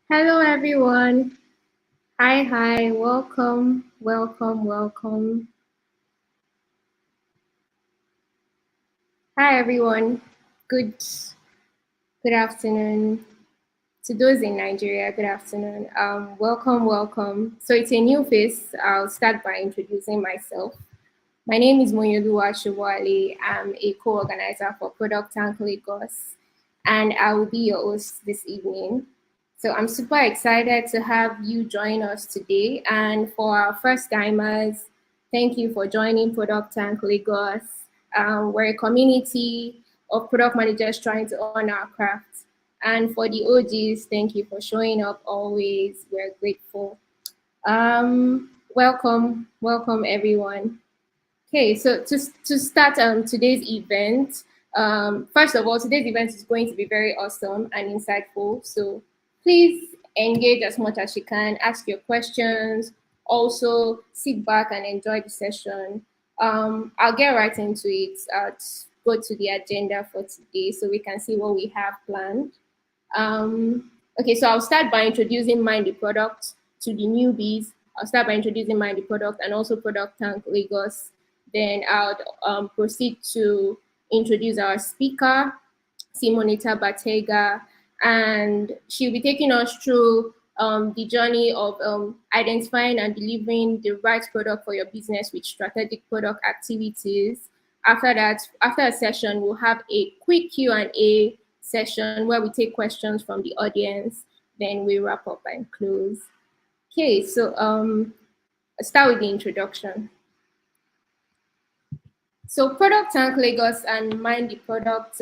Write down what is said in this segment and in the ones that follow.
Hello, everyone. Hi. Welcome. Hi, everyone. Good afternoon. To those in Nigeria, good afternoon. Welcome. So it's a new face. I'll start by introducing myself. My name is Moyoluwa Shawale. I'm a co-organizer for ProductTank Lagos, and I will be your host this evening. So I'm super excited to have you join us today. And for our first timers, thank you for joining Product Tank Lagos. We're a community of product managers trying to own our craft. And for the OGs, thank you for showing up always. We're grateful. Welcome everyone. Okay, so to start today's event, first of all, today's event is going to be very awesome and insightful. So please engage as much as you can, ask your questions, also sit back and enjoy the session. I'll get right into it. I'll go to the agenda for today so we can see what we have planned. Okay, so I'll start by introducing Mind the Product to the newbies. I'll start by introducing Mind the Product and also Product Tank Lagos. Then I'll proceed to introduce our speaker, Simonetta Batteiger, and she'll be taking us through the journey of identifying and delivering the right product for your business with strategic product activities. After that, after a session, we'll have a quick Q&A session where we take questions from the audience. Then we wrap up and close. Okay, so I'll start with the introduction. So Product Tank Lagos and Mind the Product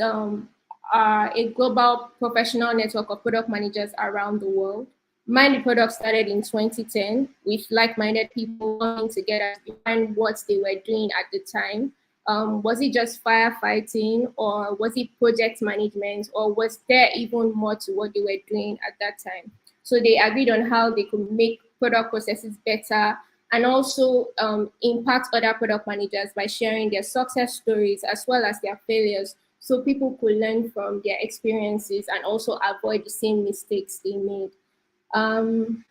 are a global professional network of product managers around the world. Mind the Product started in 2010 with like-minded people coming together to find what they were doing at the time. Was it just firefighting, or was it project management, or was there even more to what they were doing at that time? So they agreed on how they could make product processes better and also impact other product managers by sharing their success stories as well as their failures, so people could learn from their experiences and also avoid the same mistakes they made. Um,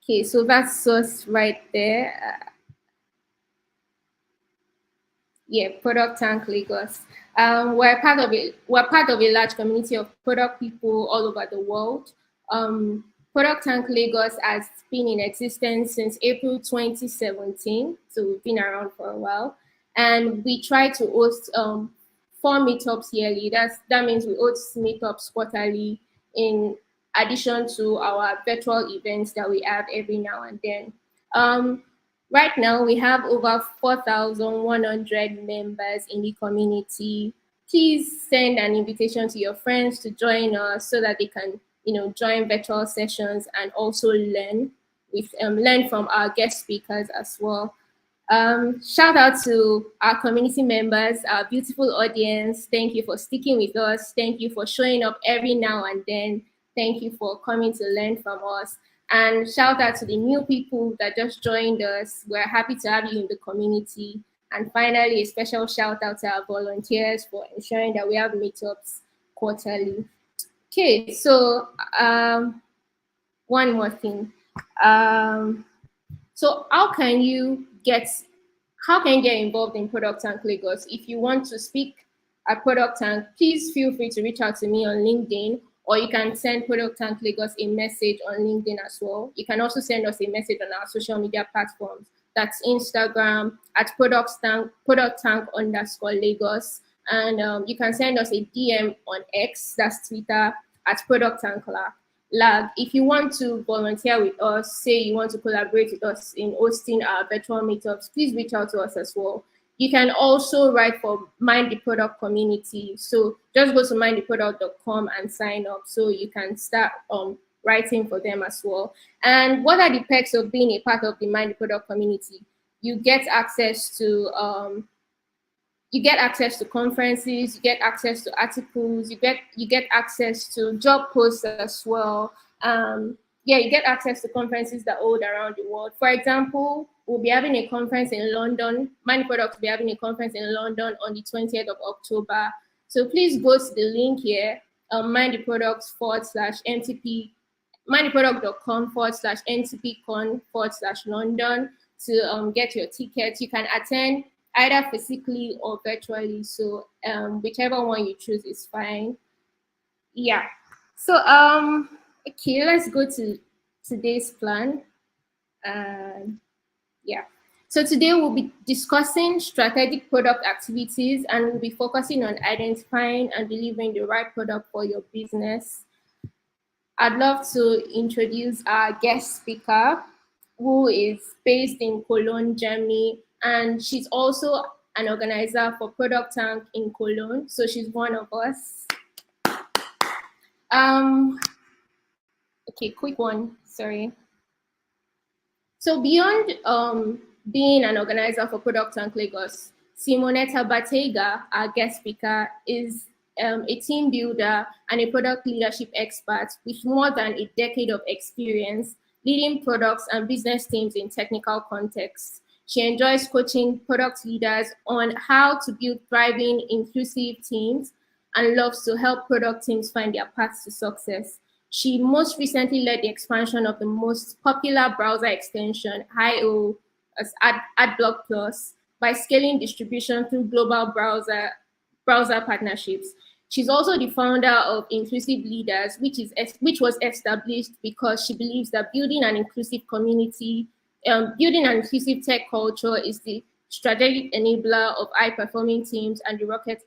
okay, so that's us right there. Yeah, Product Tank Lagos. We're part of a large community of product people all over the world. Product Tank Lagos has been in existence since April 2017, so we've been around for a while. And we try to host 4 meetups yearly. That means we host meetups quarterly in addition to our virtual events that we have every now and then. Right now, we have over 4,100 members in the community. Please send an invitation to your friends to join us so that they can, join virtual sessions and also learn from our guest speakers as well. Shout out to our community members, our beautiful audience. Thank you for sticking with us. Thank you for showing up every now and then. Thank you for coming to learn from us. And shout out to the new people that just joined us. We're happy to have you in the community. And finally, a special shout out to our volunteers for ensuring that we have meetups quarterly. Okay, so one more thing. So how can you get involved in Product Tank Lagos? If you want to speak at Product Tank, please feel free to reach out to me on LinkedIn, or you can send Product Tank Lagos a message on LinkedIn as well. You can also send us a message on our social media platforms. That's Instagram at product tank_Lagos. And you can send us a DM on X, that's Twitter, at Product Tank Lab. If you want to volunteer with us, say you want to collaborate with us in hosting our virtual meetups, please reach out to us as well. You can also write for Mind the Product community. So just go to mindtheproduct.com and sign up so you can start writing for them as well. And what are the perks of being a part of the Mind the Product community? You get access to conferences, you get access to articles, you get access to job posts as well. You get access to conferences that hold around the world. For example, we'll be having a conference in London. Mind Products will be having a conference in London on the 20th of October. So please go to the link here, Mind the Products /MTP moneyproduct.com/ntpcon/London to get your tickets. You can attend either physically or virtually. So whichever one you choose is fine. Yeah. So okay, let's go to today's plan. Yeah. So today we'll be discussing strategic product activities, and we'll be focusing on identifying and delivering the right product for your business. I'd love to introduce our guest speaker, who is based in Cologne, Germany, and she's also an organizer for ProductTank in Cologne. So she's one of us. Okay, quick one, sorry. So beyond being an organizer for ProductTank Lagos, Simonetta Batteiger, our guest speaker, is a team builder and a product leadership expert with more than a decade of experience leading products and business teams in technical contexts. She enjoys coaching product leaders on how to build thriving, inclusive teams and loves to help product teams find their paths to success. She most recently led the expansion of the most popular browser extension, IO, as AdBlock Plus, by scaling distribution through global browser partnerships. She's also the founder of Inclusive Leaders, which was established because she believes that building an inclusive community, building an inclusive tech culture is the strategic enabler of high-performing teams and the rocket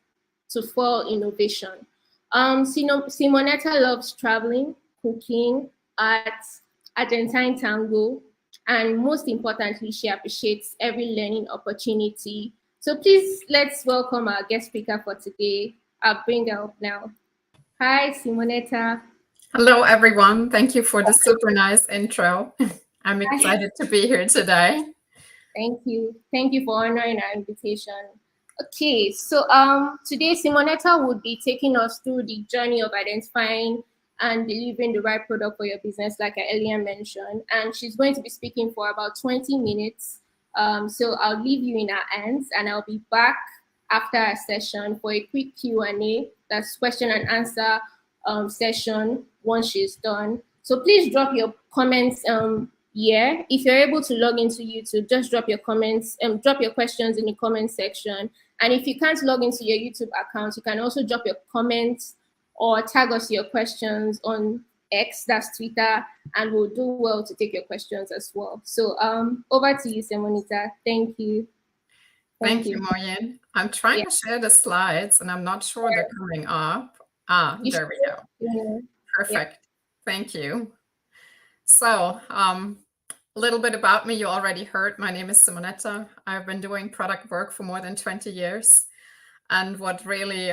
to fuel innovation. Simonetta loves traveling, cooking, art, Argentine tango, and most importantly, she appreciates every learning opportunity. So please, let's welcome our guest speaker for today. I'll bring her up now. Hi, Simonetta. Hello, everyone. Thank you for the super nice intro. I'm excited to be here today. Thank you. Thank you for honoring our invitation. Okay, so today Simonetta would be taking us through the journey of identifying and delivering the right product for your business, like I earlier mentioned. And she's going to be speaking for about 20 minutes. So I'll leave you in her hands, and I'll be back after our session for a quick Q&A, that's question and answer session once she's done. So please drop your comments here. If you're able to log into YouTube, just drop your comments, drop your questions in the comment section. And if you can't log into your YouTube account, you can also drop your comments or tag us your questions on X, that's Twitter, and we'll do well to take your questions as well. So over to you, Simonetta. Thank you. Thank you, Marianne. I'm trying to share the slides, and I'm not sure they're coming up. There we go. Yeah. Perfect. Thank you. So a little bit about me, you already heard. My name is Simonetta. I've been doing product work for more than 20 years. And what really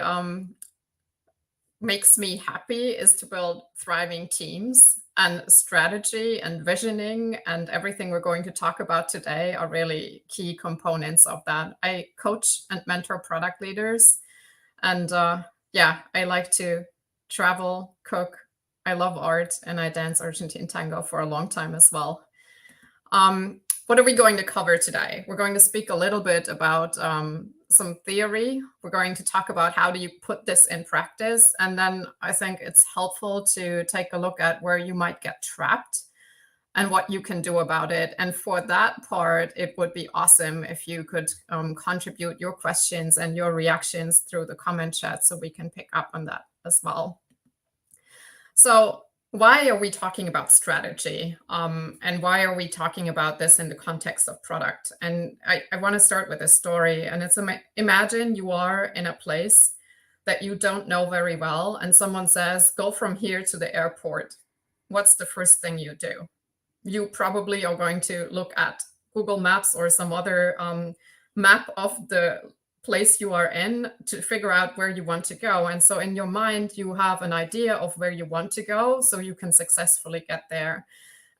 makes me happy is to build thriving teams, and strategy and visioning and everything we're going to talk about today are really key components of that. I coach and mentor product leaders. And yeah, I like to travel, cook. I love art, and I dance Argentine tango for a long time as well. What are we going to cover today? We're going to speak a little bit about some theory. We're going to talk about how do you put this in practice. And then I think it's helpful to take a look at where you might get trapped and what you can do about it. And for that part, it would be awesome if you could contribute your questions and your reactions through the comment chat so we can pick up on that as well. So why are we talking about strategy? And why are we talking about this in the context of product? And I want to start with a story. And it's imagine you are in a place that you don't know very well, and someone says, go from here to the airport. What's the first thing you do? You probably are going to look at Google Maps or some other map of the place you are in to figure out where you want to go. And so in your mind, you have an idea of where you want to go so you can successfully get there.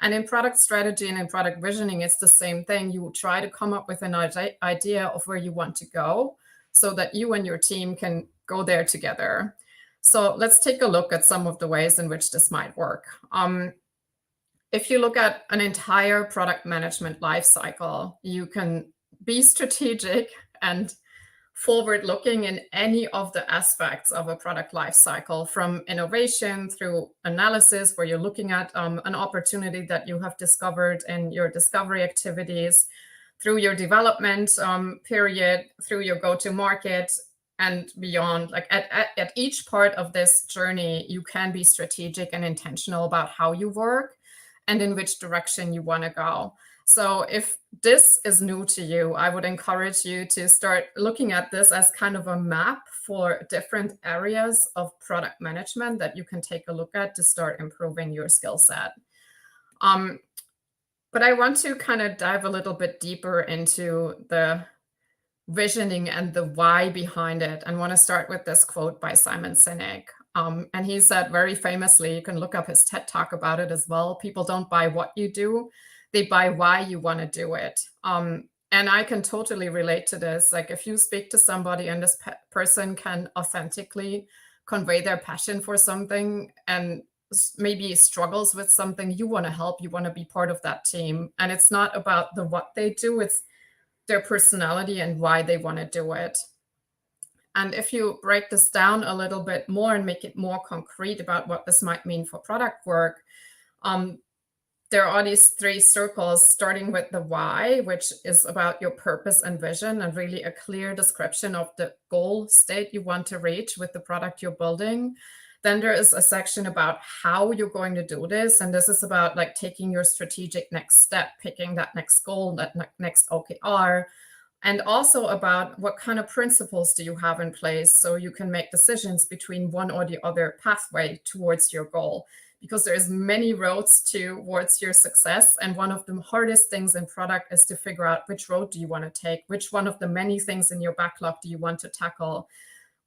And in product strategy and in product visioning, it's the same thing. You try to come up with an idea of where you want to go so that you and your team can go there together. So let's take a look at some of the ways in which this might work. If you look at an entire product management lifecycle, you can be strategic and forward-looking in any of the aspects of a product lifecycle, from innovation through analysis, where you're looking at an opportunity that you have discovered in your discovery activities, through your development period, through your go-to-market, and beyond. Like at each part of this journey, you can be strategic and intentional about how you work and in which direction you want to go. So if this is new to you, I would encourage you to start looking at this as kind of a map for different areas of product management that you can take a look at to start improving your skill set. But I want to kind of dive a little bit deeper into the visioning and the why behind it, and want to start with this quote by Simon Sinek. And he said very famously, you can look up his TED Talk about it as well, people don't buy what you do, they buy why you want to do it. And I can totally relate to this. Like if you speak to somebody and this person can authentically convey their passion for something and maybe struggles with something, you want to help, you want to be part of that team. And it's not about the what they do, it's their personality and why they want to do it. And if you break this down a little bit more and make it more concrete about what this might mean for product work, there are these 3 circles, starting with the why, which is about your purpose and vision and really a clear description of the goal state you want to reach with the product you're building. Then there is a section about how you're going to do this. And this is about like taking your strategic next step, picking that next goal, that next OKR, and also about what kind of principles do you have in place so you can make decisions between one or the other pathway towards your goal. Because there's many roads towards your success. And one of the hardest things in product is to figure out which road do you want to take, which one of the many things in your backlog do you want to tackle,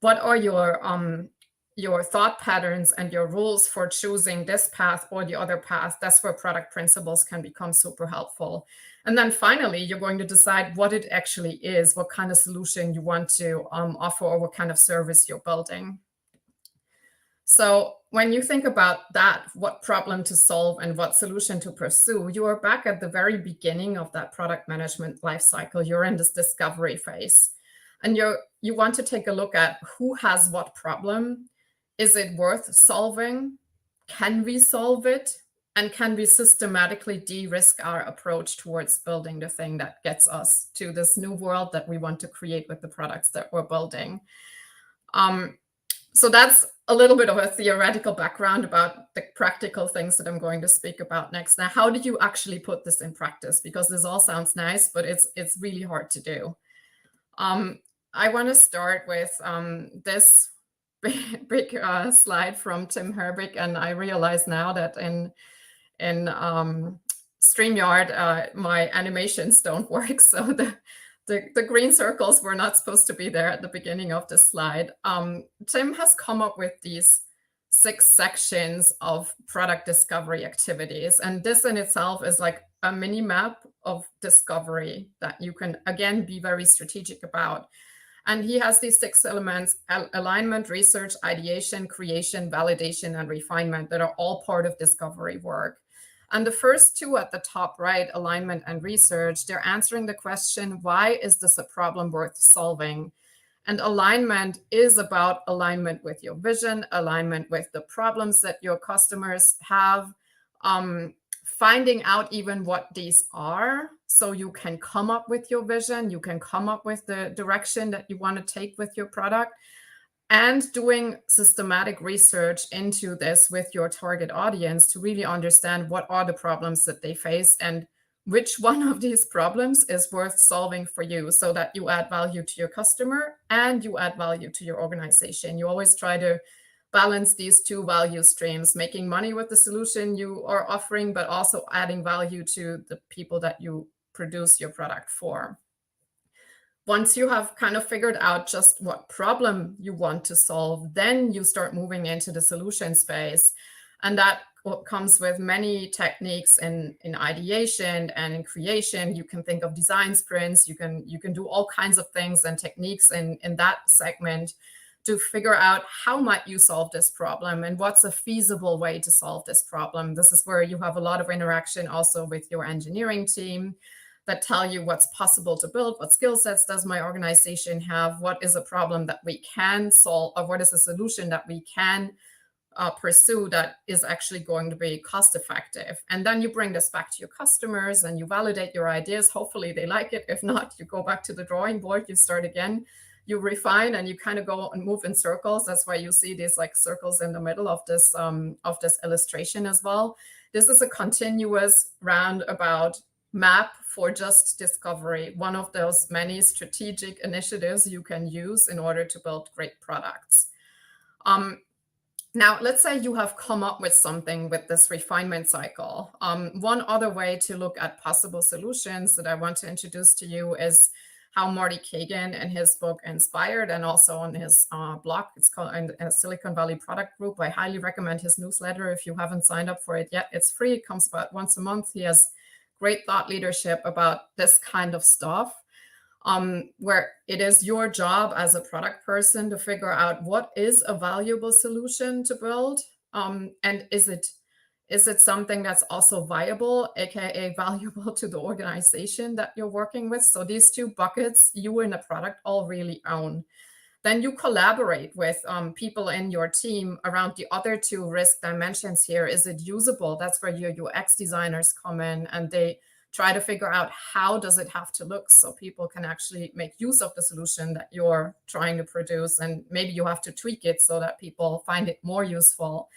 what are your thought patterns and your rules for choosing this path or the other path. That's where product principles can become super helpful. And then finally, you're going to decide what it actually is, what kind of solution you want to offer, or what kind of service you're building. So when you think about that, what problem to solve and what solution to pursue, you are back at the very beginning of that product management lifecycle. You're in this discovery phase. And you want to take a look at who has what problem. Is it worth solving? Can we solve it? And can we systematically de-risk our approach towards building the thing that gets us to this new world that we want to create with the products that we're building? So that's a little bit of a theoretical background about the practical things that I'm going to speak about next. Now, how did you actually put this in practice? Because this all sounds nice, but it's really hard to do. I want to start with this big slide from Tim Herbrick, and I realize now that in StreamYard my animations don't work, so the green circles were not supposed to be there at the beginning of the slide. Tim has come up with these 6 sections of product discovery activities, and this in itself is like a mini map of discovery that you can again be very strategic about. And he has these 6 elements: alignment, research, ideation, creation, validation, and refinement, that are all part of discovery work. And the first 2 at the top right, alignment and research, they're answering the question, why is this a problem worth solving? And alignment is about alignment with your vision, alignment with the problems that your customers have, finding out even what these are, so you can come up with your vision, you can come up with the direction that you want to take with your product, and doing systematic research into this with your target audience to really understand what are the problems that they face and which one of these problems is worth solving for you, so that you add value to your customer and you add value to your organization. You always try to balance these 2 value streams, making money with the solution you are offering, but also adding value to the people that you produce your product for. Once you have kind of figured out just what problem you want to solve, then you start moving into the solution space. And that comes with many techniques in ideation and in creation. You can think of design sprints, you can do all kinds of things and techniques in that segment to figure out how might you solve this problem and what's a feasible way to solve this problem. This is where you have a lot of interaction also with your engineering team. that tell you what's possible to build, what skill sets does my organization have, what is a problem that we can solve, or what is a solution that we can pursue that is actually going to be cost effective. And then you bring this back to your customers and you validate your ideas. Hopefully they like it. If not, you go back to the drawing board, you start again, you refine, and you kind of go and move in circles. That's why you see these like circles in the middle of this illustration as well. This is a continuous roundabout map for just discovery, one of those many strategic initiatives you can use in order to build great products. Now, let's say you have come up with something with this refinement cycle. One other way to look at possible solutions that I want to introduce to you is how Marty Kagan in his book Inspired, and also on his blog, it's called Silicon Valley Product Group. I highly recommend his newsletter if you haven't signed up for it yet. It's free. It comes about once a month. He has great thought leadership about this kind of stuff. Where it is your job as a product person to figure out what is a valuable solution to build, and is it something that's also viable, aka valuable to the organization that you're working with. So these two buckets you and the product all really own. Then you collaborate with people in your team around the other two risk dimensions here. Is it usable? That's where your UX designers come in, and they try to figure out how does it have to look so people can actually make use of the solution that you're trying to produce. And maybe you have to tweak it so that people find it more useful.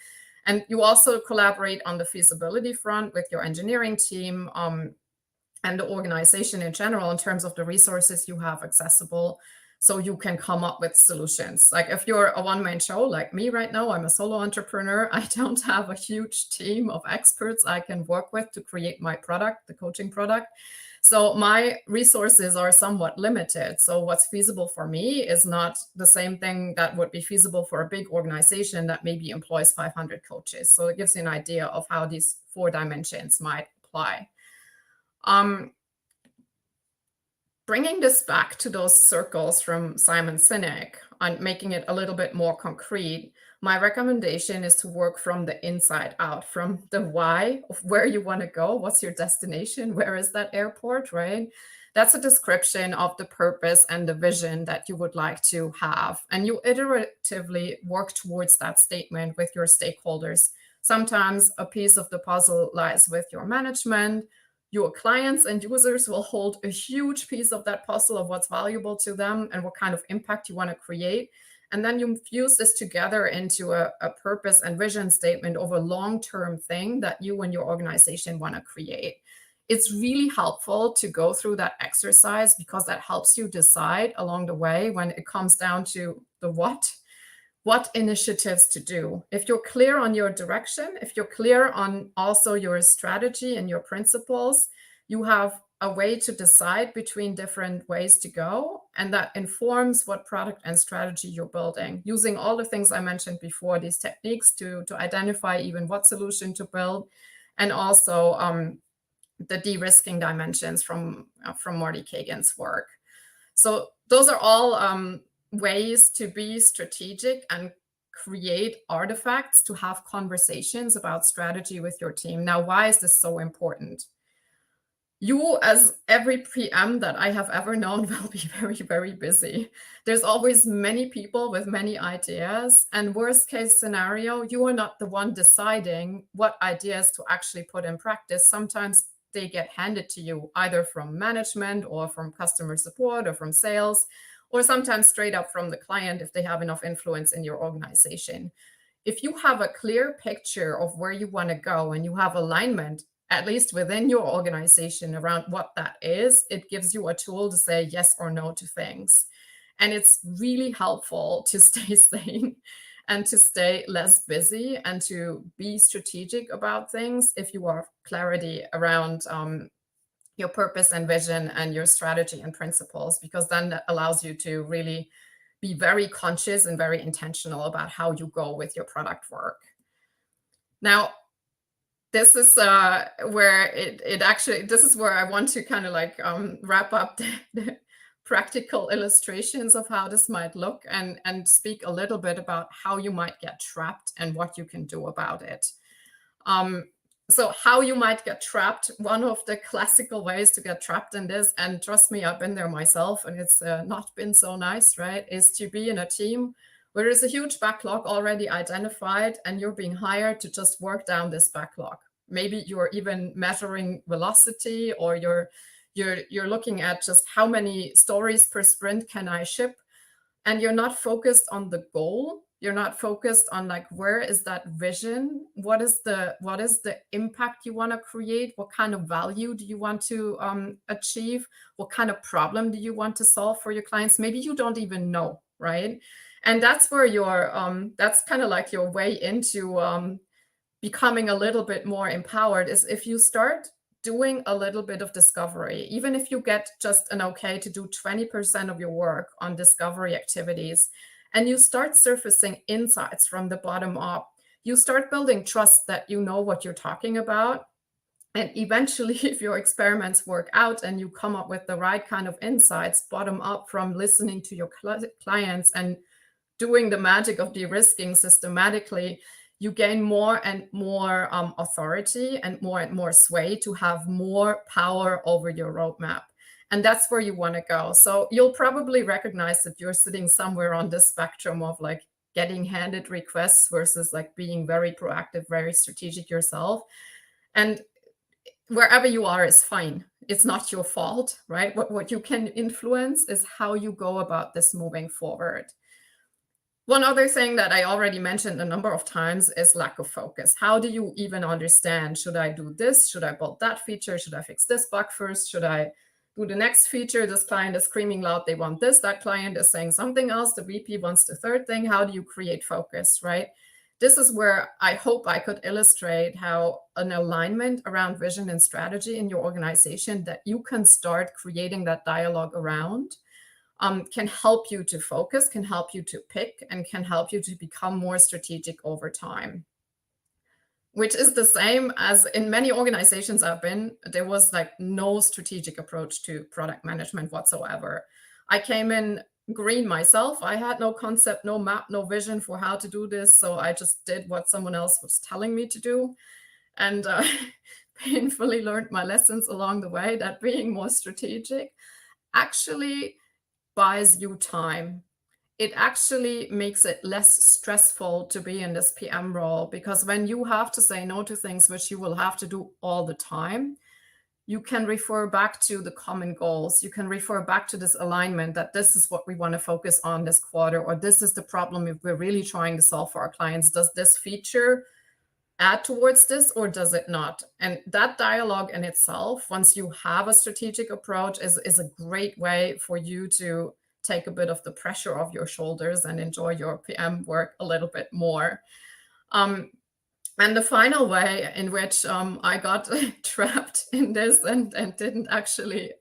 And you also collaborate on the feasibility front with your engineering team and the organization in general in terms of the resources you have accessible, so you can come up with solutions. Like if you're a one-man show like me right now, I'm a solo entrepreneur. I don't have a huge team of experts I can work with to create my product, the coaching product. So my resources are somewhat limited. So what's feasible for me is not the same thing that would be feasible for a big organization that maybe employs 500 coaches. So it gives you an idea of how these 4 dimensions might apply. Bringing this back to those circles from Simon Sinek and making it a little bit more concrete, my recommendation is to work from the inside out, from the why of where you want to go. What's your destination? Where is that airport, right? That's a description of the purpose and the vision that you would like to have. And you iteratively work towards that statement with your stakeholders. Sometimes a piece of the puzzle lies with your management. Your clients and users will hold a huge piece of that puzzle of what's valuable to them and what kind of impact you want to create. And then you fuse this together into a purpose and vision statement of a long-term thing that you and your organization want to create. It's really helpful to go through that exercise because that helps you decide along the way when it comes down to the what initiatives to do. If you're clear on your direction, if you're clear on also your strategy and your principles, you have a way to decide between different ways to go. And that informs what product and strategy you're building, using all the things I mentioned before, these techniques to identify even what solution to build, and also the de-risking dimensions from Marty Kagan's work. So those are all ways to be strategic and create artifacts to have conversations about strategy with your team. Now, why is this so important? You, as every PM that I have ever known, will be very, very busy. There's always many people with many ideas. And worst case scenario, you are not the one deciding what ideas to actually put in practice. Sometimes they get handed to you either from management or from customer support or from sales, or sometimes straight up from the client if they have enough influence in your organization. If you have a clear picture of where you want to go and you have alignment, at least within your organization, around what that is, it gives you a tool to say yes or no to things. And it's really helpful to stay sane and to stay less busy and to be strategic about things if you have clarity around your purpose and vision and your strategy and principles, because then that allows you to really be very conscious and very intentional about how you go with your product work. Now, this is where this is where I want to kind of like wrap up the practical illustrations of how this might look and speak a little bit about how you might get trapped and what you can do about it. So how you might get trapped, one of the classical ways to get trapped in this, and trust me, I've been there myself, and it's not been so nice, right, is to be in a team where there's a huge backlog already identified and you're being hired to just work down this backlog. Maybe you're even measuring velocity, or you're looking at just how many stories per sprint can I ship, and you're not focused on the goal. You're not focused on like, where is that vision? What is the impact you want to create? What kind of value do you want to achieve? What kind of problem do you want to solve for your clients? Maybe you don't even know, right? And that's where that's kind of like your way into becoming a little bit more empowered, is if you start doing a little bit of discovery, even if you get just an okay to do 20% of your work on discovery activities, and you start surfacing insights from the bottom up, you start building trust that you know what you're talking about. And eventually, if your experiments work out and you come up with the right kind of insights bottom up from listening to your clients and doing the magic of de-risking systematically, you gain more and more authority and more sway to have more power over your roadmap. And that's where you want to go. So you'll probably recognize that you're sitting somewhere on this spectrum of like getting handed requests versus like being very proactive, very strategic yourself. And wherever you are is fine. It's not your fault, right? What you can influence is how you go about this moving forward. One other thing that I already mentioned a number of times is lack of focus. How do you even understand, should I do this? Should I build that feature? Should I fix this bug first? Should I do the next feature? This client is screaming loud, they want this. That client is saying something else. The VP wants the third thing. How do you create focus, right? This is where I hope I could illustrate how an alignment around vision and strategy in your organization that you can start creating that dialogue around can help you to focus, can help you to pick, and can help you to become more strategic over time. Which is the same as in many organizations I've been, there was like no strategic approach to product management whatsoever. I came in green myself. I had no concept, no map, no vision for how to do this. So I just did what someone else was telling me to do. And painfully learned my lessons along the way, that being more strategic actually buys you time. It actually makes it less stressful to be in this PM role, because when you have to say no to things which you will have to do all the time, you can refer back to the common goals. You can refer back to this alignment that this is what we want to focus on this quarter, or this is the problem if we're really trying to solve for our clients. Does this feature add towards this or does it not? And that dialogue in itself, once you have a strategic approach, is a great way for you to take a bit of the pressure off your shoulders and enjoy your PM work a little bit more. And the final way in which I got trapped in this and didn't actually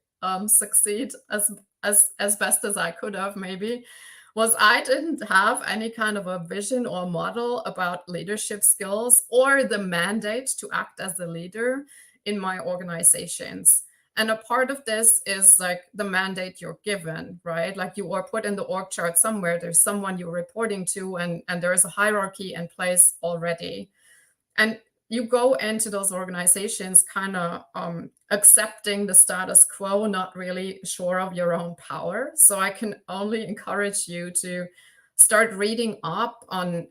succeed as best as I could have maybe, was I didn't have any kind of a vision or model about leadership skills or the mandate to act as a leader in my organizations. And a part of this is like the mandate you're given, right? Like you are put in the org chart somewhere, there's someone you're reporting to, and there is a hierarchy in place already. And you go into those organizations kind of accepting the status quo, not really sure of your own power. So I can only encourage you to start reading up on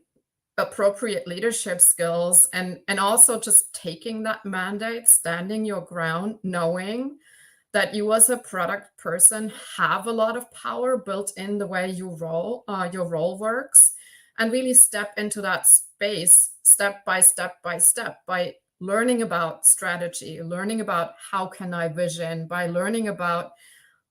appropriate leadership skills and also just taking that mandate, standing your ground, knowing that you as a product person have a lot of power built in the way you roll, your role works, and really step into that space step by step by step by learning about strategy, learning about how can I vision, by learning about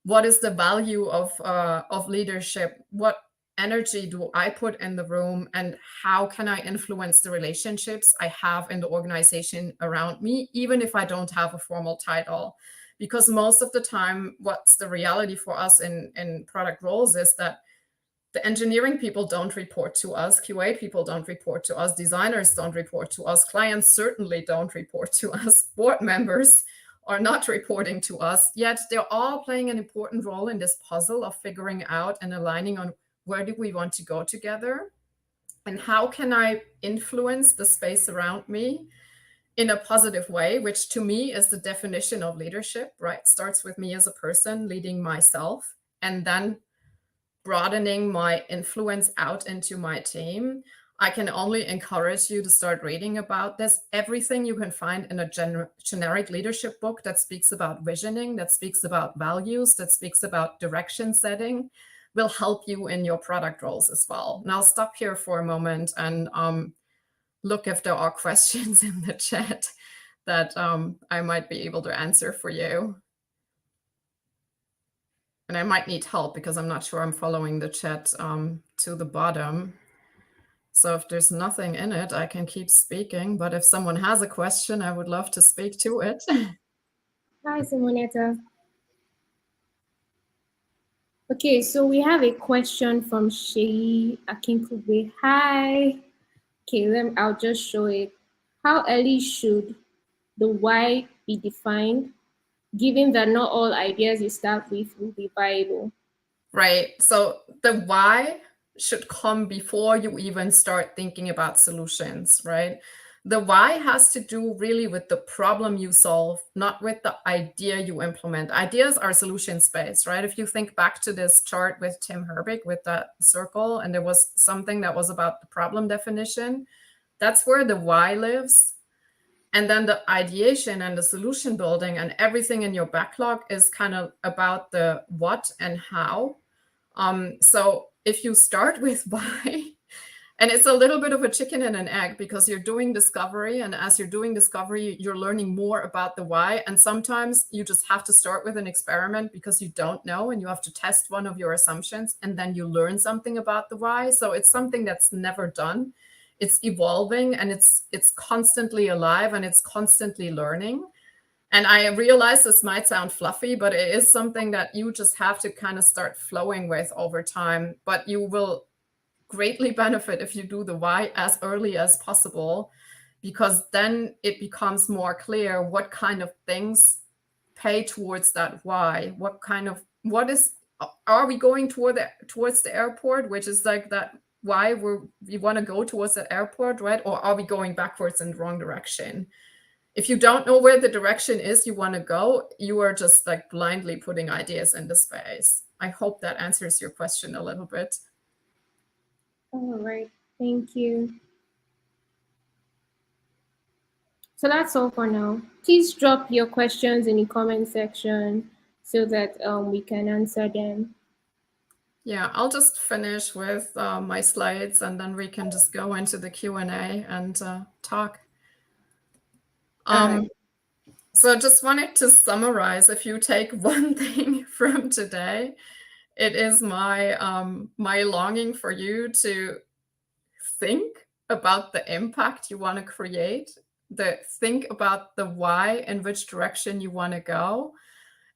what is the value of leadership, what energy do I put in the room, and how can I influence the relationships I have in the organization around me, even if I don't have a formal title. Because most of the time, what's the reality for us in product roles is that the engineering people don't report to us, QA people don't report to us, designers don't report to us, clients certainly don't report to us, board members are not reporting to us, yet they're all playing an important role in this puzzle of figuring out and aligning on where do we want to go together and how can I influence the space around me in a positive way, which to me is the definition of leadership, right? Starts with me as a person leading myself and then broadening my influence out into my team. I can only encourage you to start reading about this. Everything you can find in a generic leadership book that speaks about visioning, that speaks about values, that speaks about direction setting, will help you in your product roles as well. And I'll stop here for a moment and look if there are questions in the chat that I might be able to answer for you. And I might need help because I'm not sure I'm following the chat to the bottom. So if there's nothing in it, I can keep speaking. But if someone has a question, I would love to speak to it. Hi, Simonetta. Okay, so we have a question from Sheyi Akinkugbe. Hi. Okay, I'll just show it. How early should the why be defined, given that not all ideas you start with will be viable? Right. So the why should come before you even start thinking about solutions, right? The why has to do really with the problem you solve, not with the idea you implement. Ideas are solution-based, right? If you think back to this chart with Tim Herbig with that circle, and there was something that was about the problem definition, that's where the why lives. And then the ideation and the solution building and everything in your backlog is kind of about the what and how. So if you start with why, and it's a little bit of a chicken and an egg because you're doing discovery, and as you're doing discovery, you're learning more about the why. And sometimes you just have to start with an experiment because you don't know, and you have to test one of your assumptions, and then you learn something about the why. So it's something that's never done. It's evolving, and it's constantly alive, and it's constantly learning. And I realize this might sound fluffy, but it is something that you just have to kind of start flowing with over time. But you will greatly benefit if you do the why as early as possible, because then it becomes more clear what kind of things pay towards that why. Are we going towards the airport, which is like that why we want to go towards the airport, right? Or are we going backwards in the wrong direction? If you don't know where the direction is you want to go, you are just like blindly putting ideas into space. I hope that answers your question a little bit. All right, thank you. So that's all for now. Please drop your questions in the comment section so that we can answer them. Yeah, I'll just finish with my slides and then we can just go into the Q&A and talk. So just wanted to summarize, if you take one thing from today, it is my my longing for you to think about the impact you want to create, think about the why, in which direction you want to go,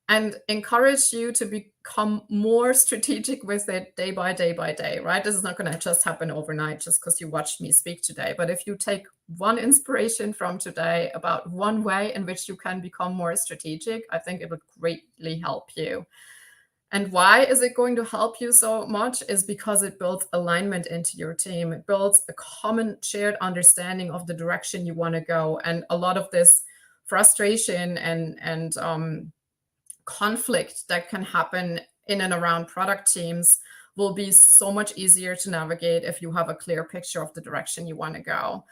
and encourage you to become more strategic with it day by day by day, right? This is not going to just happen overnight just because you watched me speak today. But if you take one inspiration from today about one way in which you can become more strategic, I think it would greatly help you. And why is it going to help you so much is because it builds alignment into your team. It builds a common shared understanding of the direction you want to go. And a lot of this frustration and conflict that can happen in and around product teams will be so much easier to navigate if you have a clear picture of the direction you want to go.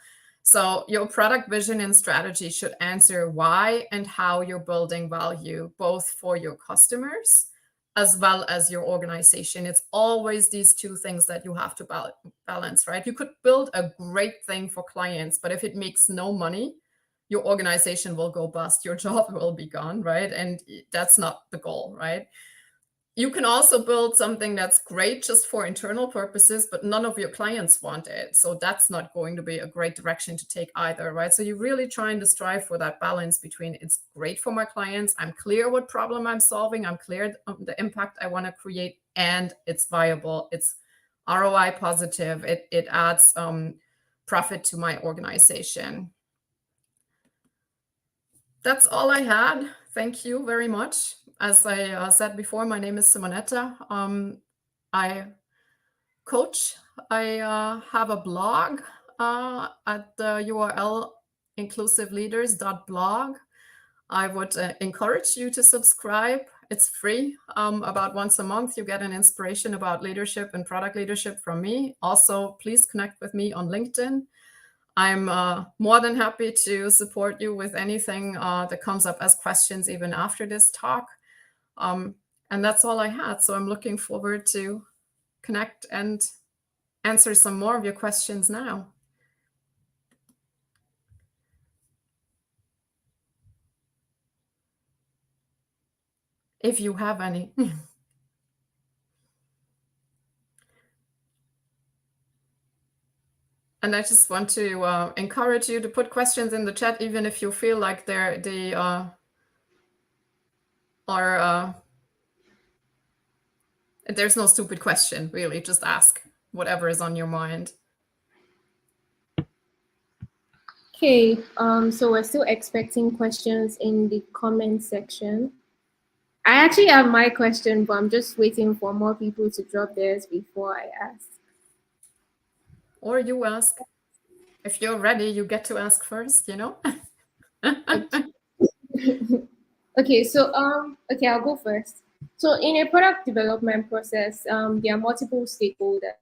So your product vision and strategy should answer why and how you're building value, both for your customers as well as your organization. It's always these two things that you have to balance, right? You could build a great thing for clients, but if it makes no money, your organization will go bust, your job will be gone, right? And that's not the goal, right? You can also build something that's great just for internal purposes, but none of your clients want it. So that's not going to be a great direction to take either, right? So you're really trying to strive for that balance between it's great for my clients, I'm clear what problem I'm solving, I'm clear on the impact I want to create, and it's viable, it's ROI positive, it adds profit to my organization. That's all I had. Thank you very much. As I said before, my name is Simonetta. I coach. I have a blog at the URL inclusiveleaders.blog. I would encourage you to subscribe. It's free. About once a month, you get an inspiration about leadership and product leadership from me. Also, please connect with me on LinkedIn. I'm more than happy to support you with anything that comes up as questions even after this talk. And that's all I had. So I'm looking forward to connect and answer some more of your questions now. If you have any. And I just want to encourage you to put questions in the chat, even if you feel like they are there's no stupid question, really. Just ask whatever is on your mind. Okay, so we're still expecting questions in the comment section. I actually have my question, but I'm just waiting for more people to drop theirs before I ask. Or you ask. If you're ready, you get to ask first, you know? Okay, so okay, I'll go first. So in a product development process, there are multiple stakeholders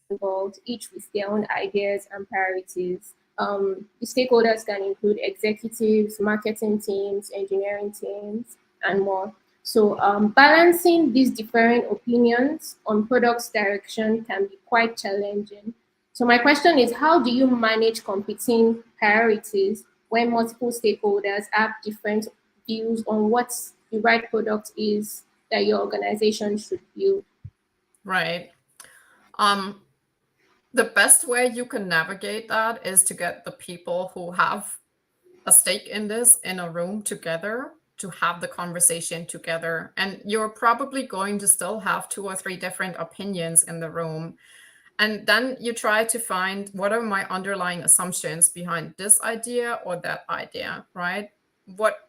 involved, each with their own ideas and priorities. The stakeholders can include executives, marketing teams, engineering teams, and more. So balancing these differing opinions on product's direction can be quite challenging. So my question is, how do you manage competing priorities when multiple stakeholders have different views on what the right product is that your organization should build? Right. The best way you can navigate that is to get the people who have a stake in this in a room together to have the conversation together. And you're probably going to still have 2 or 3 different opinions in the room. And then you try to find, what are my underlying assumptions behind this idea or that idea, right?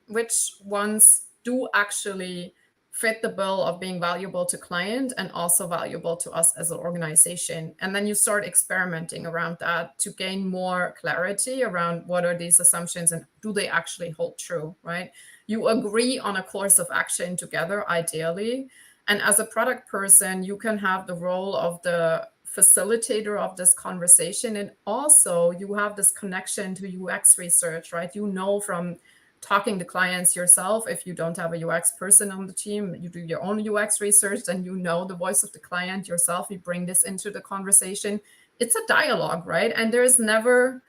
Which ones do actually fit the bill of being valuable to client and also valuable to us as an organization. And then you start experimenting around that to gain more clarity around what are these assumptions and do they actually hold true, right? You agree on a course of action together, ideally. And as a product person, you can have the role of the facilitator of this conversation. And also you have this connection to UX research, right? You know, from talking to clients yourself, if you don't have a UX person on the team, you do your own UX research, then you know the voice of the client yourself. You bring this into the conversation. It's a dialogue, right? And there's never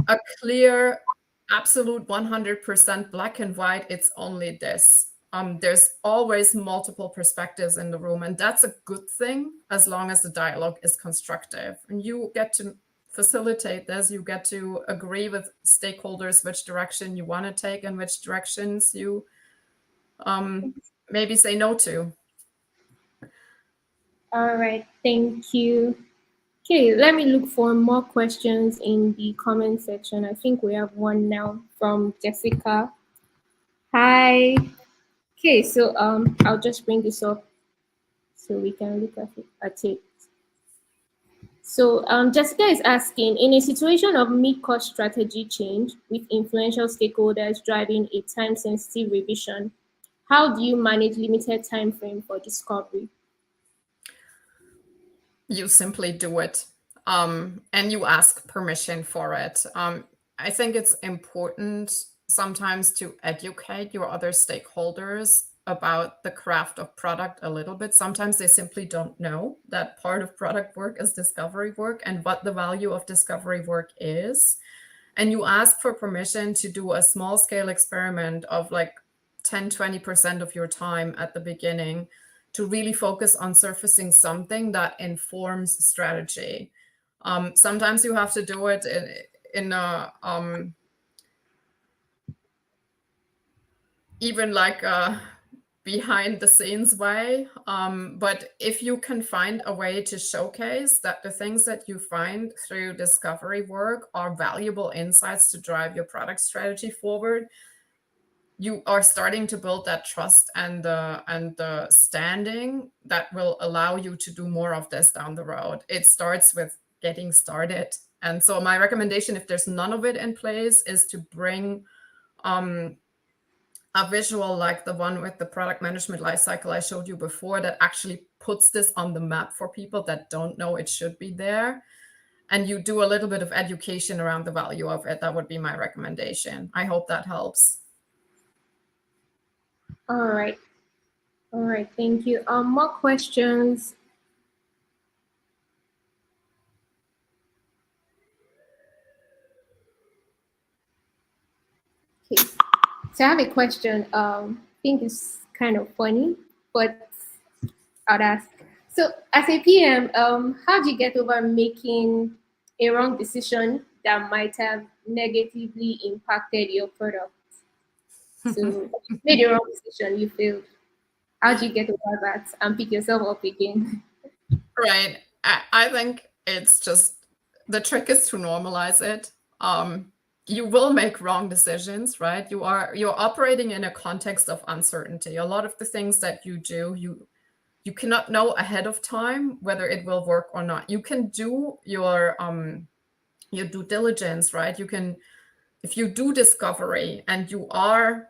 a clear, absolute 100% black and white, it's only this. There's always multiple perspectives in the room, and that's a good thing as long as the dialogue is constructive. And you get to facilitate this, you get to agree with stakeholders which direction you want to take and which directions you maybe say no to. All right, thank you. Okay, let me look for more questions in the comment section. I think we have one now from Jessica. Hi. Okay, so I'll just bring this up so we can look at it. So Jessica is asking, in a situation of mid-course strategy change with influential stakeholders driving a time-sensitive revision, how do you manage limited time frame for discovery? You simply do it, and you ask permission for it. I think it's important sometimes to educate your other stakeholders about the craft of product a little bit. Sometimes they simply don't know that part of product work is discovery work and what the value of discovery work is. And you ask for permission to do a small scale experiment of like 10-20% of your time at the beginning to really focus on surfacing something that informs strategy. Sometimes you have to do it in a even like a behind the scenes way. But if you can find a way to showcase that the things that you find through discovery work are valuable insights to drive your product strategy forward, you are starting to build that trust and the standing that will allow you to do more of this down the road. It starts with getting started, And so my recommendation, if there's none of it in place, is to bring a visual like the one with the product management lifecycle I showed you before, that actually puts this on the map for people that don't know it should be there. And you do a little bit of education around the value of it. That would be my recommendation. I hope that helps. All right. All right, thank you. More questions? Okay. So I have a question. I think it's kind of funny, but I'll ask. So as a PM, how do you get over making a wrong decision that might have negatively impacted your product? So you made a wrong decision, you failed. How do you get over that and pick yourself up again? Right. I think it's just, the trick is to normalize it. You will make wrong decisions, right? You're operating in a context of uncertainty. A lot of the things that you do, you cannot know ahead of time whether it will work or not. You can do your due diligence, right? You can, if you do discovery and you are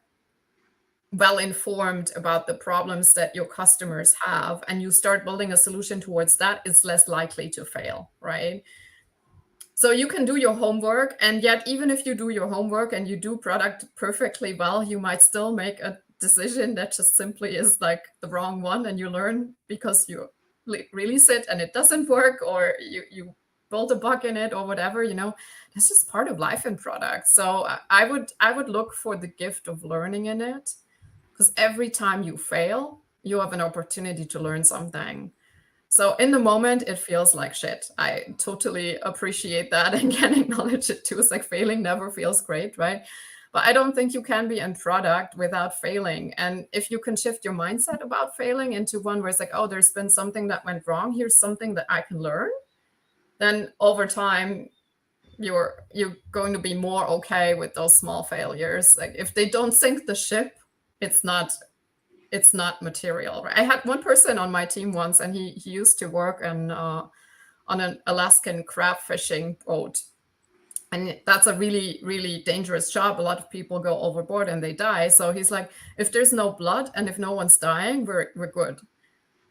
well informed about the problems that your customers have, and you start building a solution towards that, it's less likely to fail, right? So you can do your homework, and yet even if you do your homework and you do product perfectly well, you might still make a decision that just simply is like the wrong one, and you learn because you release it and it doesn't work, or you build a bug in it or whatever, you know. That's just part of life in product. So I would look for the gift of learning in it, because every time you fail, you have an opportunity to learn something. So in the moment, it feels like shit. I totally appreciate that and can acknowledge it too. It's like failing never feels great, right? But I don't think you can be in product without failing. And if you can shift your mindset about failing into one where it's like, oh, there's been something that went wrong, here's something that I can learn, then over time, you're going to be more okay with those small failures. Like if they don't sink the ship, it's not material, right? I had one person on my team once, and he used to work on an Alaskan crab fishing boat, and that's a really, really dangerous job. A lot of people go overboard and they die. So he's like, if there's no blood and if no one's dying, we're good.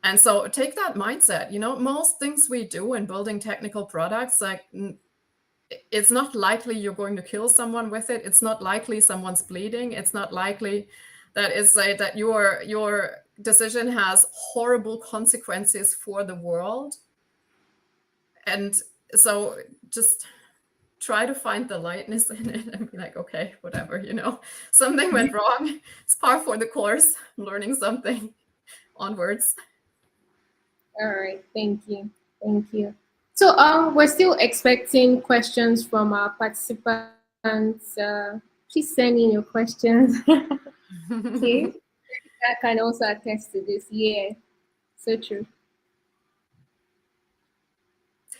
And so take that mindset. You know, most things we do in building technical products, like it's not likely you're going to kill someone with it. It's not likely someone's bleeding. It's not likely that your decision has horrible consequences for the world. And so just try to find the lightness in it and be like, okay, whatever, you know, something went wrong. It's par for the course. I'm learning something. Onwards. All right, thank you. Thank you. So we're still expecting questions from our participants. Please send in your questions. Okay. I can also attest to this. Yeah, so true.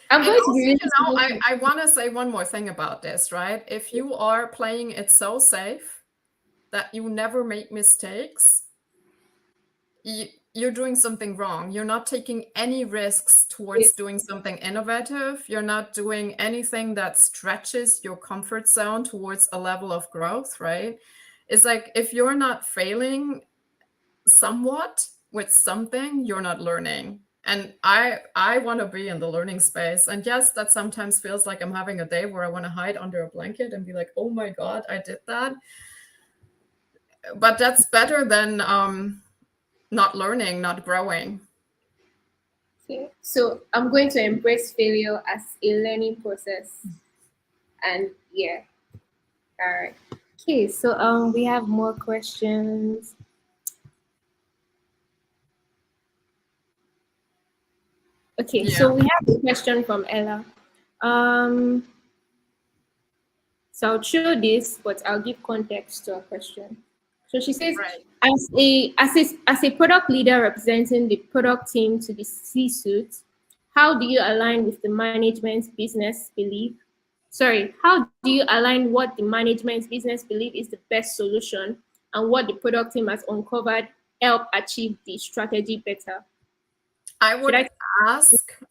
I'm And going to also, be you know, I want to say one more thing about this, right? If you are playing it so safe that you never make mistakes, you're doing something wrong. You're not taking any risks towards doing something innovative. You're not doing anything that stretches your comfort zone towards a level of growth, right? It's like if you're not failing somewhat with something, you're not learning. And I want to be in the learning space. And yes, that sometimes feels like I'm having a day where I want to hide under a blanket and be like, oh my God, I did that. But that's better than not learning, not growing. Okay. So I'm going to embrace failure as a learning process. And yeah. All right. Okay, so we have more questions. Okay, Yeah. so we have a question from Ella. So I'll show this, but I'll give context to our question. So she says, Right. as a product leader representing the product team to the C-suite, how do you align with the management's business belief? Sorry, how do you align what the management's business belief is the best solution and what the product team has uncovered help achieve the strategy better? I would ask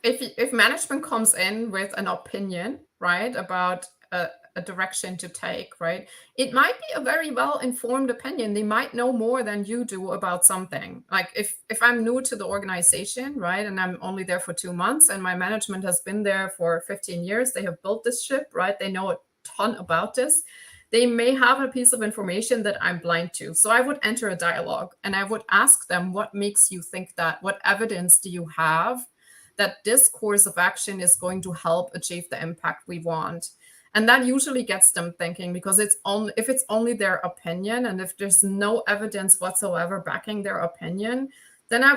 if management comes in with an opinion, right, about a direction to take, right, it might be a very well-informed opinion. They might know more than you do about something. Like if I'm new to the organization, right, and I'm only there for 2 months, and my management has been there for 15 years, they have built this ship, right, they know a ton about this. They may have a piece of information that I'm blind to. So I would enter a dialogue and I would ask them, what makes you think that? What evidence do you have that this course of action is going to help achieve the impact we want? And that usually gets them thinking, because if it's only their opinion, and if there's no evidence whatsoever backing their opinion, then I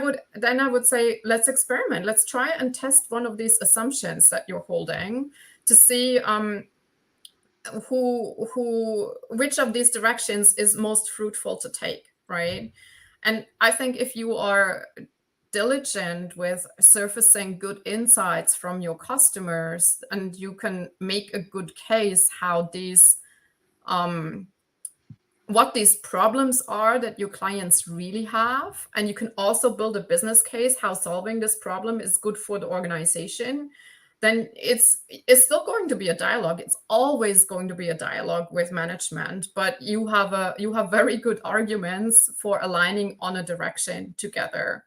would say, let's experiment. Let's try and test one of these assumptions that you're holding to see which of these directions is most fruitful to take, right? And I think if you are diligent with surfacing good insights from your customers, and you can make a good case how these what these problems are that your clients really have, and you can also build a business case how solving this problem is good for the organization, then it's still going to be a dialogue. It's always going to be a dialogue with management, but you have very good arguments for aligning on a direction together.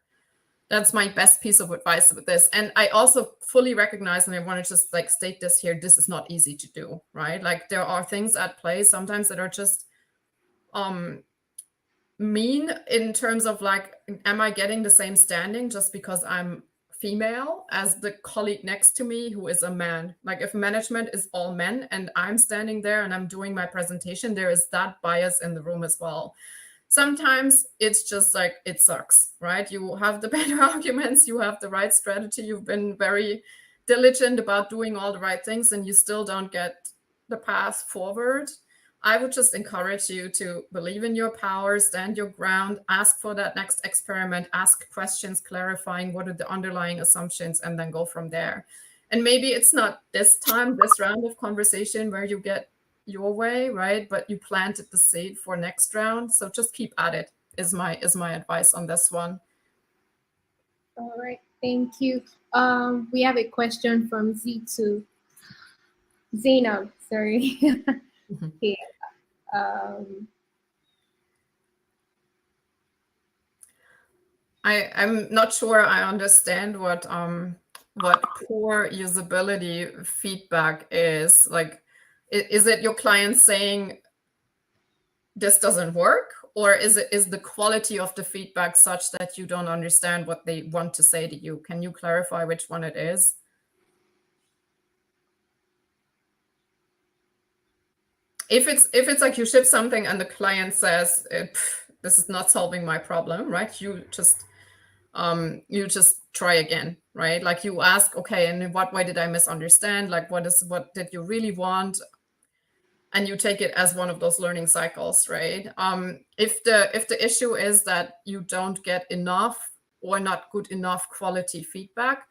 That's my best piece of advice with this. And I also fully recognize, and I want to just like state this here, this is not easy to do, right? Like there are things at play sometimes that are just mean in terms of like, am I getting the same standing just because I'm female as the colleague next to me who is a man? Like if management is all men and I'm standing there and I'm doing my presentation, there is that bias in the room as well. Sometimes it's just like, it sucks, right? You have the better arguments, you have the right strategy, you've been very diligent about doing all the right things, and you still don't get the path forward. I would just encourage you to believe in your power, stand your ground, ask for that next experiment, ask questions clarifying what are the underlying assumptions, and then go from there. And maybe it's not this round of conversation where you get your way, right? But you planted the seed for next round. So just keep at it is my advice on this one. All right, thank you. We have a question from Z2. Zainab, sorry. Okay. I'm not sure I understand what poor usability feedback is. Like, is it your client saying this doesn't work, or is the quality of the feedback such that you don't understand what they want to say to you? Can you clarify which one it is? If it's like you ship something and the client says, this is not solving my problem, right? You just try again, right? Like you ask, okay, and in what way did I misunderstand? Like what did you really want? And you take it as one of those learning cycles, right? If the issue is that you don't get enough or not good enough quality feedback,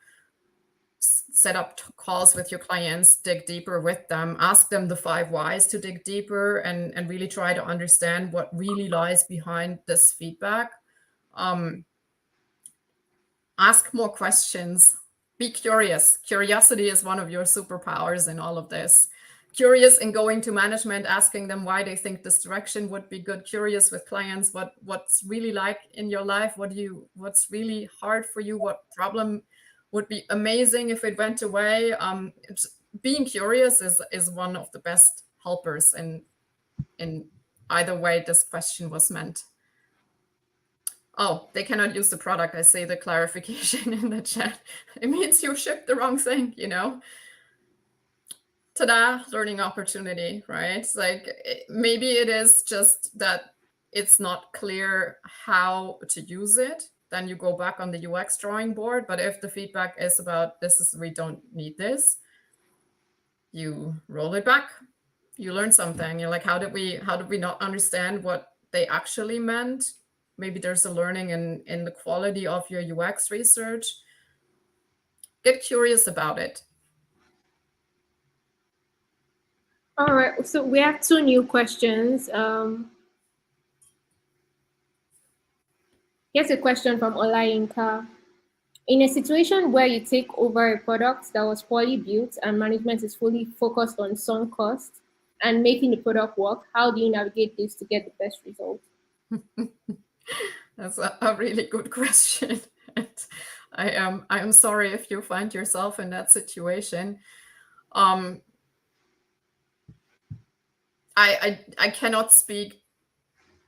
set up calls with your clients, dig deeper with them, ask them the 5 whys to dig deeper and really try to understand what really lies behind this feedback. Ask more questions. Be curious. Curiosity is one of your superpowers in all of this. Curious in going to management, asking them why they think this direction would be good. Curious with clients, what's really like in your life, what's really hard for you, what problem would be amazing if it went away. Being curious is one of the best helpers in either way this question was meant. Oh, they cannot use the product. I say the clarification in the chat. It means you shipped the wrong thing, you know? Ta-da, learning opportunity, right? It's like, maybe it is just that it's not clear how to use it. Then you go back on the UX drawing board. But if the feedback is about we don't need this, you roll it back. You learn something. You're like, how did we not understand what they actually meant? Maybe there's a learning in the quality of your UX research. Get curious about it. All right, so we have 2 new questions. Here's a question from Olayinka. In a situation where you take over a product that was poorly built and management is fully focused on sunk cost and making the product work, how do you navigate this to get the best result? That's a really good question. And I am sorry if you find yourself in that situation. Um, I cannot speak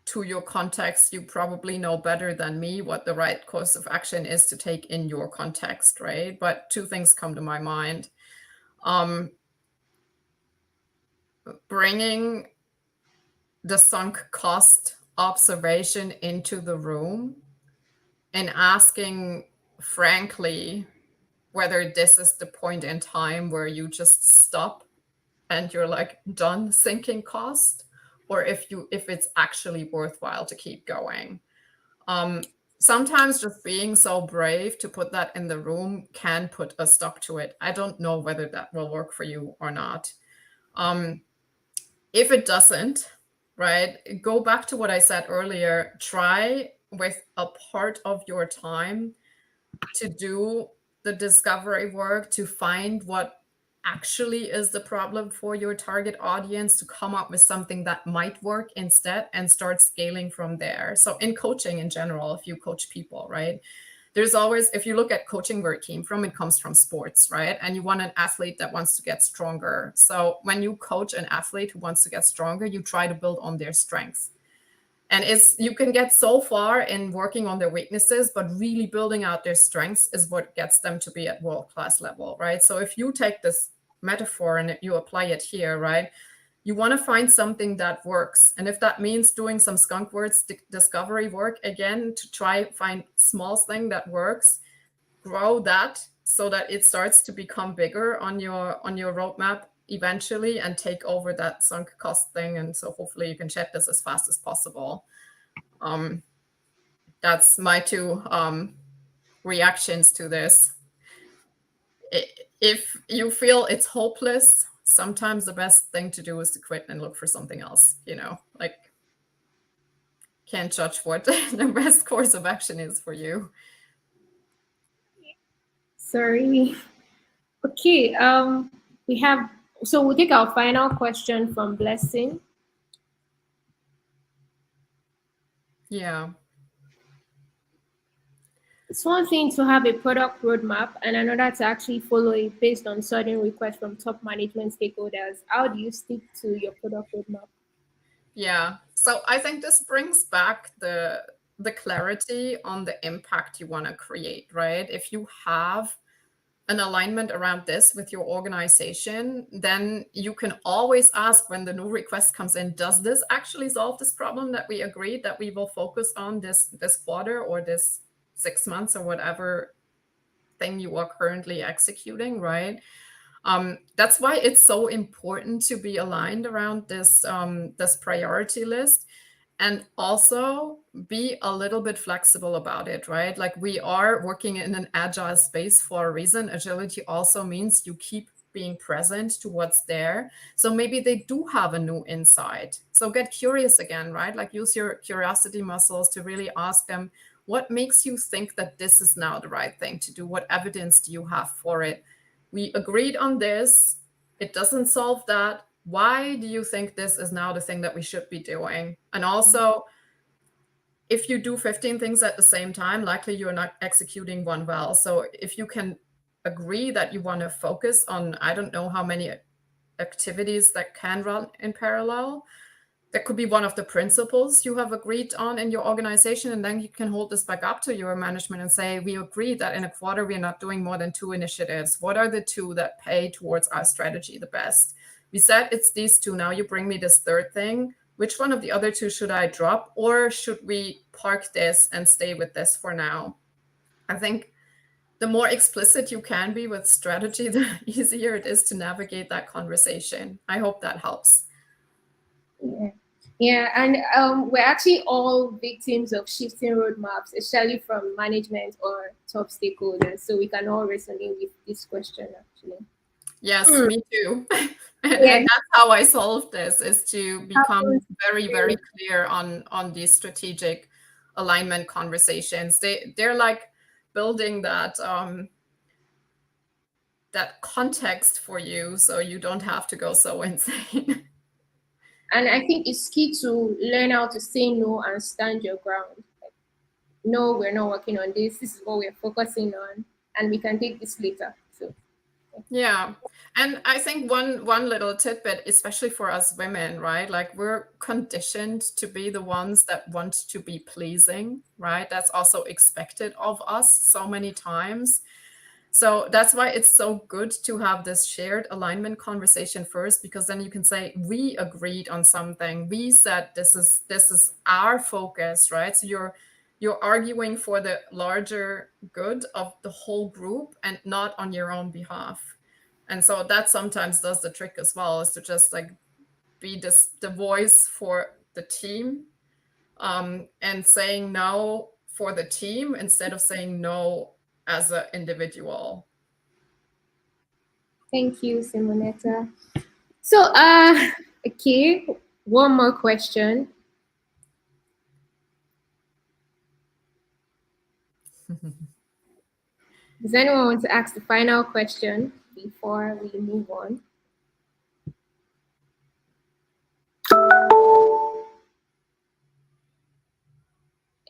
to your context. You probably know better than me what the right course of action is to take in your context, right? But two things come to my mind. Bringing the sunk cost observation into the room and asking frankly whether this is the point in time where you just stop and you're like done sinking cost, or if it's actually worthwhile to keep going. Sometimes just being so brave to put that in the room can put a stop to it. I don't know whether that will work for you or not. If it doesn't, right, go back to what I said earlier. Try with a part of your time to do the discovery work, to find what actually is the problem for your target audience, to come up with something that might work instead and start scaling from there. So in coaching in general, if you coach people, right, there's always, if you look at coaching where it came from, it comes from sports, right? And you want an athlete that wants to get stronger. So when you coach an athlete who wants to get stronger, you try to build on their strengths. And you can get so far in working on their weaknesses, but really building out their strengths is what gets them to be at world-class level, right? So if you take this metaphor and you apply it here, right, you want to find something that works. And if that means doing some skunk words discovery work, again, to try find small thing that works, grow that so that it starts to become bigger on your roadmap eventually, and take over that sunk cost thing. And so hopefully you can shed this as fast as possible. That's my two reactions to this. If you feel it's hopeless, sometimes the best thing to do is to quit and look for something else, like, can't judge what the best course of action is for you. Sorry. Okay, we'll take our final question from Blessing. Yeah. It's one thing to have a product roadmap and another to actually follow it based on sudden requests from top management stakeholders. How do you stick to your product roadmap? Yeah. So I think this brings back the clarity on the impact you want to create, right? If you have an alignment around this with your organization, then you can always ask when the new request comes in, does this actually solve this problem that we agreed that we will focus on this quarter or this 6 months or whatever thing you are currently executing, right? That's why it's so important to be aligned around this priority list, and also be a little bit flexible about it, right? Like, we are working in an agile space for a reason. Agility also means you keep being present to what's there. So maybe they do have a new insight. So get curious again, right? Like, use your curiosity muscles to really ask them, what makes you think that this is now the right thing to do? What evidence do you have for it? We agreed on this. It doesn't solve that. Why do you think this is now the thing that we should be doing? And also, if you do 15 things at the same time, likely you're not executing one well. So if you can agree that you want to focus on, I don't know how many activities that can run in parallel, that could be one of the principles you have agreed on in your organization. And then you can hold this back up to your management and say, we agreed that in a quarter, we're not doing more than 2 initiatives. What are the 2 that pay towards our strategy the best? We said it's these 2. Now you bring me this 3rd thing. Which one of the other 2 should I drop? Or should we park this and stay with this for now? I think the more explicit you can be with strategy, the easier it is to navigate that conversation. I hope that helps. Yeah, and we're actually all victims of shifting roadmaps, especially from management or top stakeholders. So we can all resonate with this question, actually. Yes, me too. And that's how I solved this, is to become very, very clear on these strategic alignment conversations. They're like building that that context for you, so you don't have to go so insane. And I think it's key to learn how to say no and stand your ground. Like, no, we're not working on this. This is what we're focusing on, and we can take this later. So yeah. And I think one little tidbit, especially for us women, right? Like, we're conditioned to be the ones that want to be pleasing, right? That's also expected of us so many times. So that's why it's so good to have this shared alignment conversation first, because then you can say, we agreed on something. We said this is our focus, right? So you're arguing for the larger good of the whole group and not on your own behalf. And so that sometimes does the trick as well, is to just like be the voice for the team, and saying no for the team instead of saying no as an individual. thank you, Simonetta. So okay, one more question. Does anyone want to ask the final question before we move on?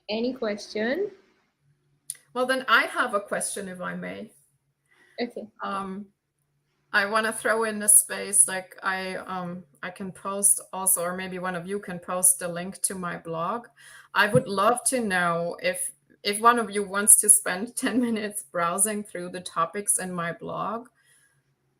Any question? Well, then I have a question, if I may. Okay. I want to throw in a space, like I can post also, or maybe one of you can post the link to my blog. I would love to know if one of you wants to spend 10 minutes browsing through the topics in my blog,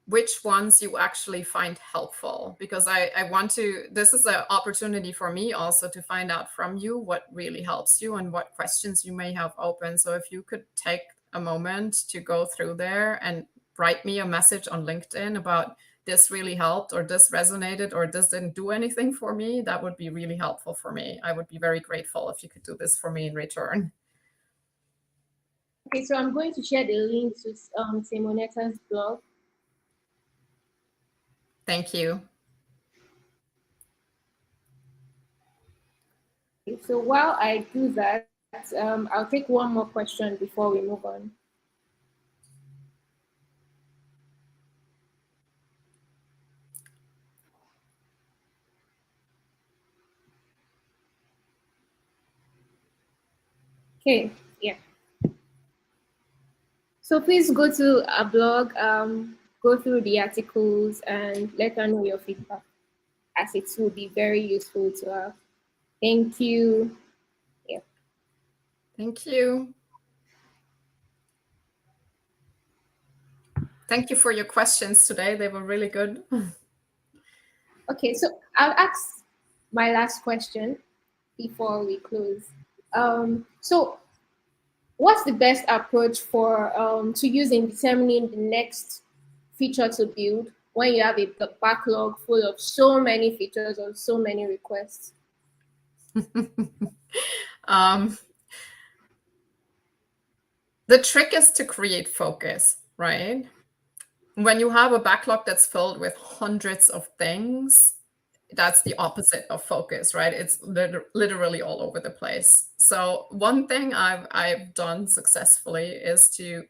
which ones you actually find helpful, because I want to, this is an opportunity for me also to find out from you what really helps you and what questions you may have open. So if you could take a moment to go through there and write me a message on LinkedIn about this really helped, or this resonated, or this didn't do anything for me, that would be really helpful for me. I would be very grateful if you could do this for me in return. Okay, so I'm going to share the link to Simonetta's blog. Thank you. Okay, so while I do that, I'll take one more question before we move on. Okay, yeah. So please go to our blog, go through the articles, and let us know your feedback, as it will be very useful to us. Thank you. Yeah. Thank you. Thank you for your questions today. They were really good. Okay, so I'll ask my last question before we close. So what's the best approach for to use in determining the next feature to build when you have a backlog full of so many features or so many requests? The trick is to create focus, right? When you have a backlog that's filled with hundreds of things, that's the opposite of focus, right? It's literally all over the place. So one thing I've done successfully is to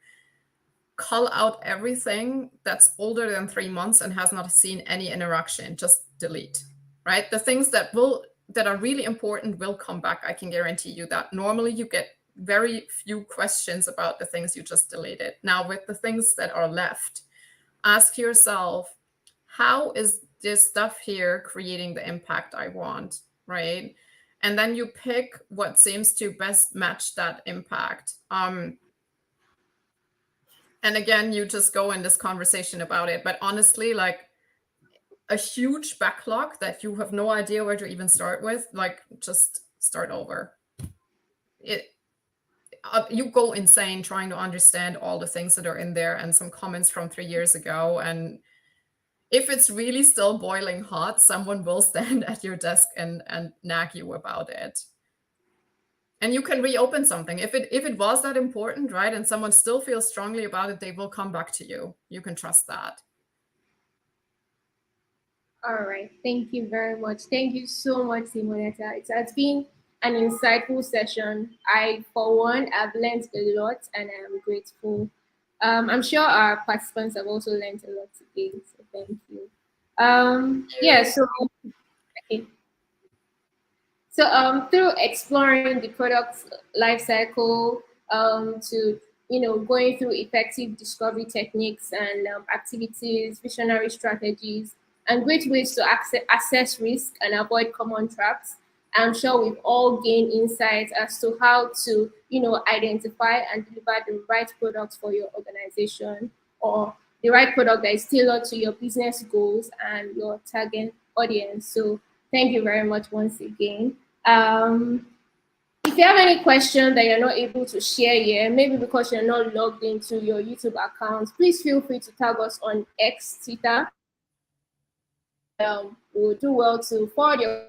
cull out everything that's older than 3 months and has not seen any interaction. Just delete, right? The things that are really important will come back. I can guarantee you that. Normally you get very few questions about the things you just deleted. Now, with the things that are left, ask yourself, how is this stuff here creating the impact I want, right? And then you pick what seems to best match that impact. And again, you just go in this conversation about it. But honestly, like, a huge backlog that you have no idea where to even start with, like, just start over. You go insane trying to understand all the things that are in there and some comments from 3 years ago. And if it's really still boiling hot, someone will stand at your desk and nag you about it. And you can reopen something. If it was that important, right, and someone still feels strongly about it, they will come back to you. You can trust that. All right. Thank you very much. Thank you so much, Simonetta. It has been an insightful session. I, for one, have learned a lot and I am grateful. I'm sure our participants have also learned a lot today, so thank you. Yeah, so okay. Through exploring the product life cycle, to going through effective discovery techniques and activities, visionary strategies, and great ways to assess risk and avoid common traps. I'm sure we've all gained insights as to how to identify and deliver the right product for your organization, or the right product that is tailored to your business goals and your target audience. So thank you very much once again. Um, if you have any question that you're not able to share here, maybe because you're not logged into your YouTube account, please feel free to tag us on X, Twitter. We'll do well to forward your.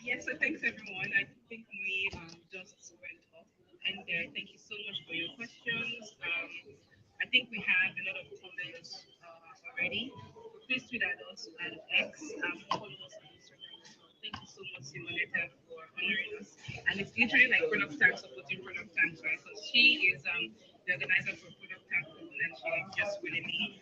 Yes, so thanks everyone. I think we just went off. And thank you so much for your questions. I think we have a lot of comments already. Please tweet at us at X. Follow us on Instagram as well. Thank you so much, Simonetta, for honoring us. And it's literally like Product Tank supporting Product Tank, right? Because she is the organizer for Product Tank, and she just really me.